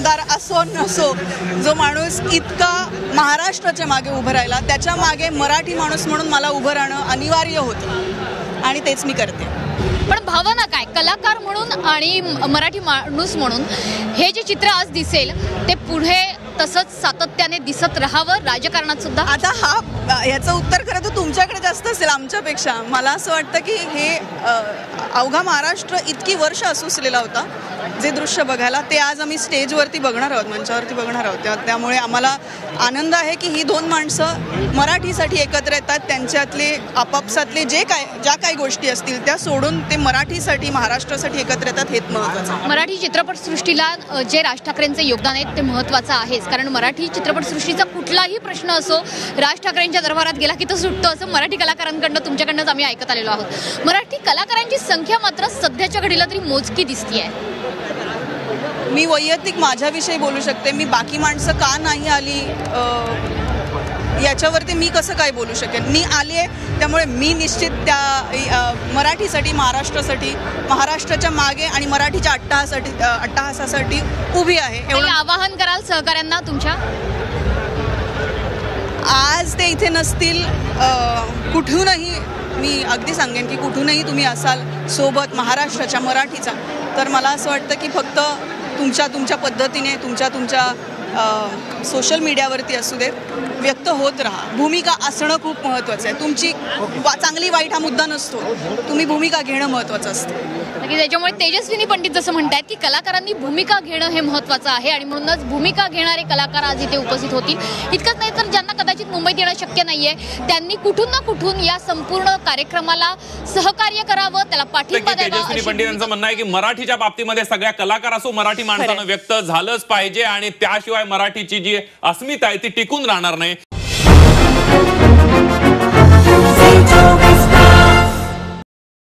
आमदार असो नसो, जो माणूस इतका महाराष्ट्राच्या मागे उभं राहिला, त्याच्या मागे मराठी माणूस म्हणून मला उभं राहणं अनिवार्य होतं आणि तेच मी करते. पण भावना काय, कलाकार म्हणून आणि मराठी माणूस म्हणून हे जे चित्र आज दिसेल ते पुढे तसंच सातत्याने दिसत राहावं राजकारणात सुद्धा? आता याचं उत्तर खरं तर तुमच्याकडे जास्त असेल आमच्यापेक्षा. मला असं वाटतं की हे अवघा महाराष्ट्र इतकी वर्ष असुसलेला होता जे दृश्य बघायला, ते आज आम्ही स्टेजवरती बघणार आहोत, मंचावरती बघणार आहोत. त्यामुळे आम्हाला आनंद आहे की ही दोन माणसं मराठीसाठी एकत्र येतात. त्यांच्यातले आपापसातले ज्या काही गोष्टी असतील त्या सोडून ते मराठीसाठी, महाराष्ट्रासाठी एकत्र येतात. हेच महत्त्वाचं आहे. मराठी चित्रपटसृष्टीला जे राज ठाकरेंचे योगदान आहे ते महत्त्वाचं आहेच, कारण मराठी चित्रपटसृष्टीचा कुठलाही प्रश्न असो राज ठाकरेंच्या दरबारात गेला की तो सुटतो, असं मराठी कलाकारांकडनं तुमच्याकडनंच आम्ही ऐकत आलेलो आहोत. मराठी कलाकारांची संख्या मात्र सध्याच्या घडीला तरी मोजकी दिसतीये. मी वैयक्तिक माझ्याविषयी बोलू शकते. मी बाकी माणसं का नाही आली याच्यावरती मी कसं काय बोलू शकेन. मी आली आहे त्यामुळे मी निश्चित त्या मराठीसाठी, महाराष्ट्रासाठी, महाराष्ट्राच्या मागे आणि मराठीच्या अट्टहासासाठी उभी आहे. एवढं आवाहन कराल सहकाऱ्यांना तुमच्या? आज ते इथे नसतील, कुठूनही मी अगदी सांगेन की कुठूनही तुम्ही असाल सोबत महाराष्ट्राच्या, मराठीचा, तर मला असं वाटतं की फक्त तुमच्या पद्धतीने तुमच्या सोशल मीडियावरती असू देत, व्यक्त होत राहा. भूमिका असणं खूप महत्त्वाचं आहे. तुमची चांगली वाईट हा मुद्दा नसतो, तुम्ही भूमिका घेणं महत्त्वाचं असतं. त्याच्यामुळे तेजस्विनी पंडित जसं म्हणतात की कलाकारांनी भूमिका घेणं हे महत्त्वाचं आहे आणि म्हणूनच भूमिका घेणारे कलाकार आज इथे उपस्थित होतील. इतकंच नाही तर ज्यांना कदाचित मुंबईत येणं शक्य नाहीये त्यांनी कुठून ना कुठून या संपूर्ण कार्यक्रमाला सहकार्य करावं, त्याला पाठिंबा द्यावा. तेजस्विनी पंडित यांचं म्हणणं आहे की मराठीच्या बाबतीमध्ये सगळ्या कलाकार असो, मराठी माणसानं व्यक्त झालंच पाहिजे आणि त्याशिवाय मराठीची जी अस्मिता आहे ती टिकून राहणार नाही.